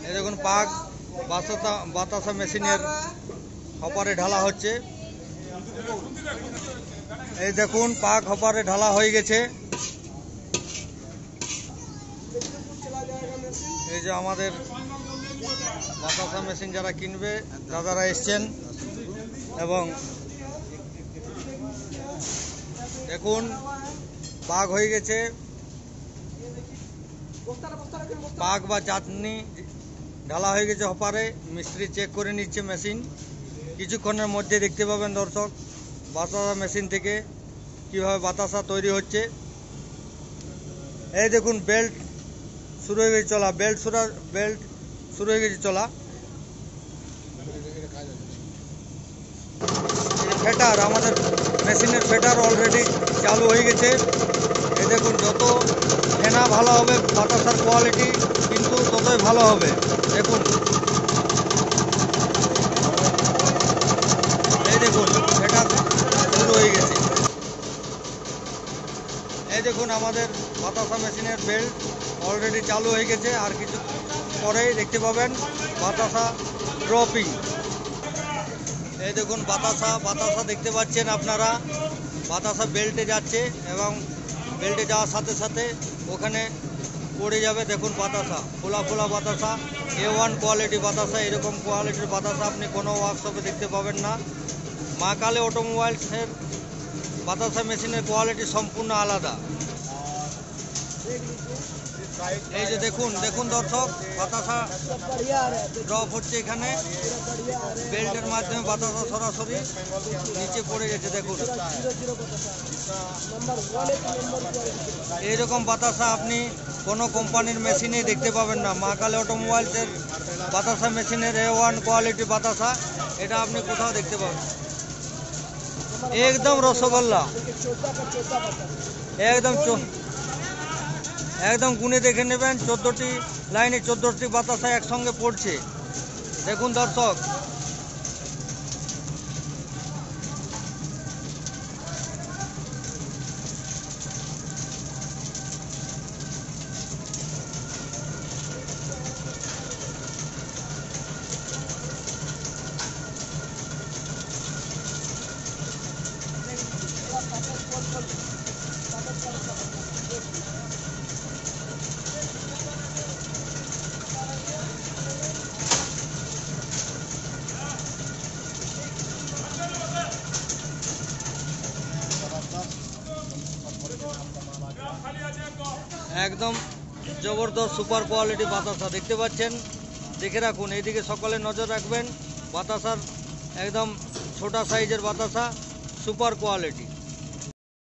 এই দেখুন পাক বাতাসা মেশিনের হপারে ঢালা হচ্ছে। এই দেখুন পাক হপারে ঢালা হয়ে গেছে। এই যে আমাদের বাতাসা মেশিন যারা কিনবে দাদারা এসছেন এবং দেখুন পাক হয়ে গেছে। পাক বা চাটনি ঢালা হয়ে গেছে হপারে। মিস্ত্রি চেক করে নিচ্ছে মেশিন। কিছুক্ষণের মধ্যে দেখতে পাবেন দর্শক বাতাসা মেশিন থেকে কিভাবে বাতাসা তৈরি হচ্ছে। এই দেখুন বেল্ট শুরু হয়ে গেছে চলা। বেল্ট শুরু হয়ে গেছে চলা। ফেটার আমাদের মেশিনের ফেটার অলরেডি চালু হয়ে গেছে। এই দেখুন যত ফেনা ভালো হবে বাতাসার কোয়ালিটি কিন্তু ততই ভালো হবে। দেখুন এই দেখুন ফেটার শুরু হয়ে গেছে। এই দেখুন আমাদের বাতাসা মেশিনের বেল্ট অলরেডি চালু হয়ে গেছে। আর কিছু পরেই দেখতে পাবেন বাতাসা ড্রপিং। এই দেখুন বাতাসা দেখতে পাচ্ছেন আপনারা। বাতাসা বেল্টে যাচ্ছে এবং বেল্টে যাওয়ার সাথে সাথে ওখানে পড়ে যাবে। দেখুন বাতাসা ফোলা বাতাসা A1 কোয়ালিটি বাতাসা। এরকম কোয়ালিটির বাতাসা আপনি কোনো ওয়ার্কশপে দেখতে পাবেন না। মা কালী অটোমোবাইলসের বাতাসা মেশিনের কোয়ালিটি সম্পূর্ণ আলাদা। এই যে দেখুন দর্শক বাতাসা ড্রপ হচ্ছে এখানে। বেল্টের মাধ্যমে বাতাসা সরাসরি নিচে পড়ে গেছে। দেখুন এইরকম বাতাসা আপনি কোনো কোম্পানির মেশিনেই দেখতে পাবেন না। মা কালী অটোমোবাইলসের বাতাসা মেশিনের A1 কোয়ালিটি বাতাসা এটা আপনি কোথাও দেখতে পাবেন। একদম রসগোল্লা, একদম গুনে দেখে নেবেন। 14টি লাইনে 14টি বাতাসা একসঙ্গে পড়ছে। দেখুন দর্শক একদম জবরদস্ত সুপার কোয়ালিটি বাতাসা দেখতে পাচ্ছেন। দেখে রাখুন, এইদিকে সকলে নজর রাখবেন। বাতাসার একদম ছোটা সাইজের বাতাসা সুপার কোয়ালিটি।